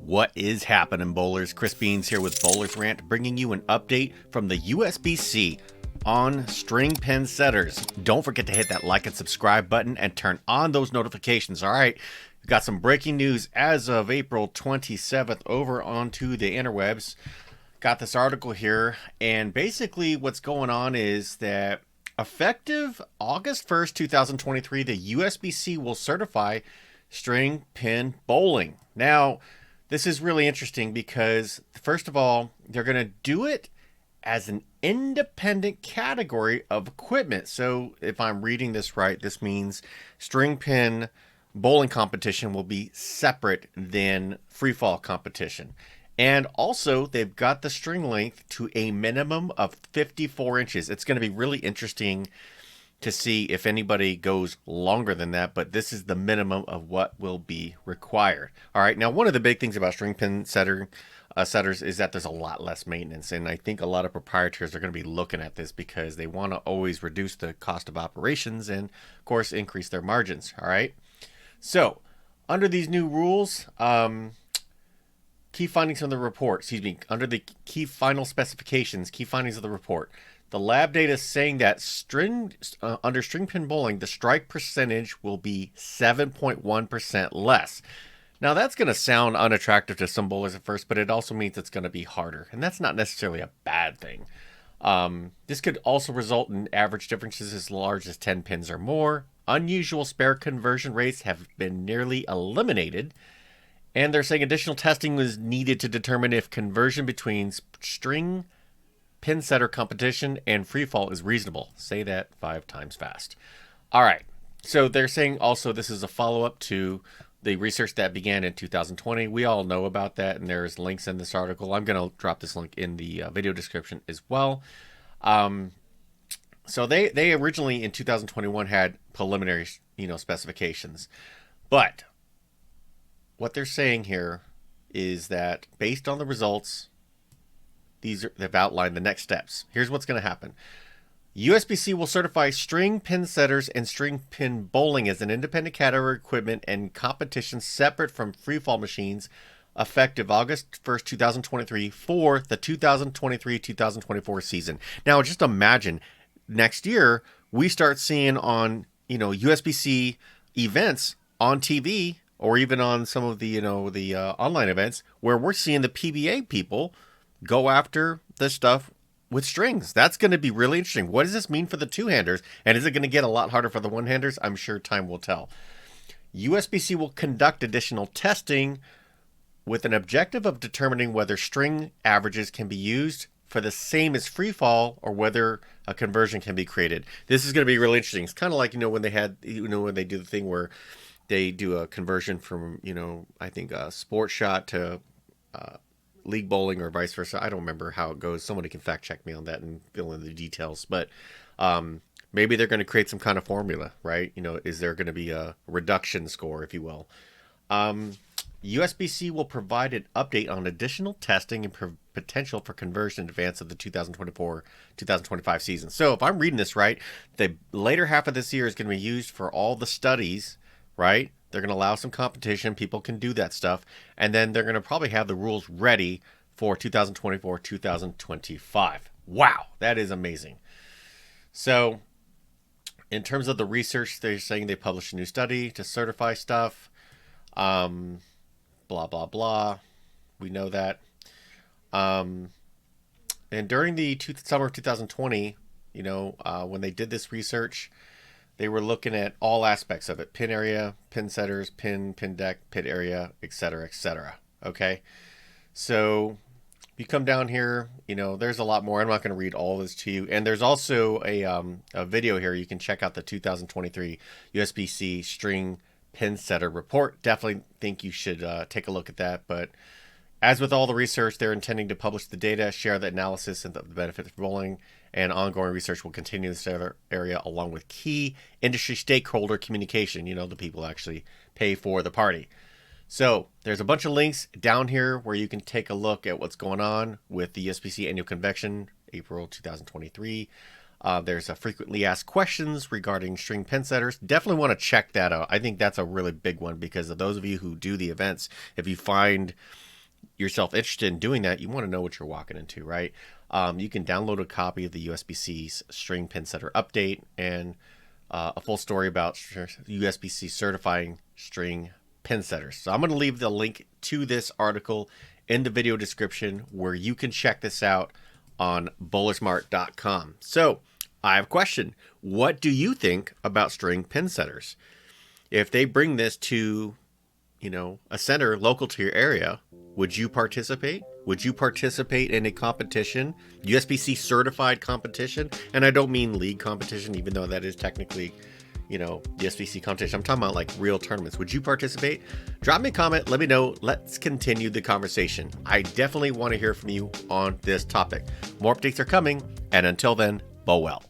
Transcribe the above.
What is happening, bowlers? Chris Beans here with Bowlers Rant, bringing you an update from the Usbc on string pin setters. Don't forget to hit that like and subscribe button and turn on those notifications. All right, we got some breaking news as of April 27th over onto the interwebs. Got this article here, and basically what's going on is that effective August 1st, 2023, the Usbc will certify string pin bowling. Now, this is really interesting because, first of all, they're going to do it as an independent category of equipment. So if I'm reading this right, this means string pin bowling competition will be separate than free fall competition. And also, they've got the string length to a minimum of 54 inches. It's going to be really interesting to see if anybody goes longer than that, but this is the minimum of what will be required. All right, now one of the big things about string pin setters is that there's a lot less maintenance, and I think a lot of proprietors are going to be looking at this because they want to always reduce the cost of operations and, of course, increase their margins. All right, so under these new rules, key findings from the report, under the key final specifications, key findings of the report, the lab data is saying that under string pin bowling, the strike percentage will be 7.1% less. Now, that's going to sound unattractive to some bowlers at first, but it also means it's going to be harder, and that's not necessarily a bad thing. This could also result in average differences as large as 10 pins or more. Unusual spare conversion rates have been nearly eliminated, and they're saying additional testing was needed to determine if conversion between string pin setter competition and free fall is reasonable. Say that 5 times fast. All right. So they're saying also this is a follow-up to the research that began in 2020. We all know about that, and there's links in this article. I'm going to drop this link in the video description as well. So they originally in 2021 had preliminary, specifications, but what they're saying here is that based on the results, they've outlined the next steps. Here's what's going to happen. Usbc will certify string pin setters and string pin bowling as an independent category equipment and competition separate from freefall machines effective August 1st, 2023 for the 2023-2024 season. Now, just imagine next year we start seeing on, Usbc events on TV or even on some of the, online events where we're seeing the PBA people go after the stuff with strings. That's going to be really interesting. What does this mean for the two-handers? And is it going to get a lot harder for the one-handers? I'm sure time will tell. Usbc will conduct additional testing with an objective of determining whether string averages can be used for the same as free fall or whether a conversion can be created. This is going to be really interesting. It's kind of like, when they had, when they do the thing where they do a conversion from, I think a sports shot to league bowling or vice versa. I don't remember how it goes. Somebody can fact check me on that and fill in the details. But maybe they're going to create some kind of formula, right? Is there going to be a reduction score, if you will? Usbc will provide an update on additional testing and potential for conversion in advance of the 2024-2025 season. So if I'm reading this right, the later half of this year is going to be used for all the studies, right? They're going to allow some competition. People can do that stuff. And then they're going to probably have the rules ready for 2024-2025. Wow, that is amazing. So in terms of the research, they're saying they published a new study to certify stuff. Blah, blah, blah. We know that. And during the summer of 2020, when they did this research, they were looking at all aspects of it: pin area, pin setters, pin deck, pit area, etc., etc. Okay, so you come down here, there's a lot more. I'm not going to read all this to you. And there's also a video here. You can check out the 2023 Usbc string pin setter report. Definitely think you should take a look at that. But as with all the research, they're intending to publish the data, share the analysis and the benefits of bowling, and ongoing research will continue in this area along with key industry stakeholder communication, the people actually pay for the party. So there's a bunch of links down here where you can take a look at what's going on with the Usbc Annual Convention, April 2023. There's a frequently asked questions regarding string pin setters. Definitely want to check that out. I think that's a really big one because of those of you who do the events, if you find yourself interested in doing that, you want to know what you're walking into, right? You can download a copy of the USBC's string pin setter update and a full story about USBC certifying string pin setters. So I'm going to leave the link to this article in the video description where you can check this out on bowlersmart.com. So I have a question. What do you think about string pin setters? If they bring this to, a center local to your area, would you participate? Would you participate in a competition, USBC certified competition? And I don't mean league competition, even though that is technically, USBC competition. I'm talking about like real tournaments. Would you participate? Drop me a comment. Let me know. Let's continue the conversation. I definitely want to hear from you on this topic. More updates are coming. And until then, bow well.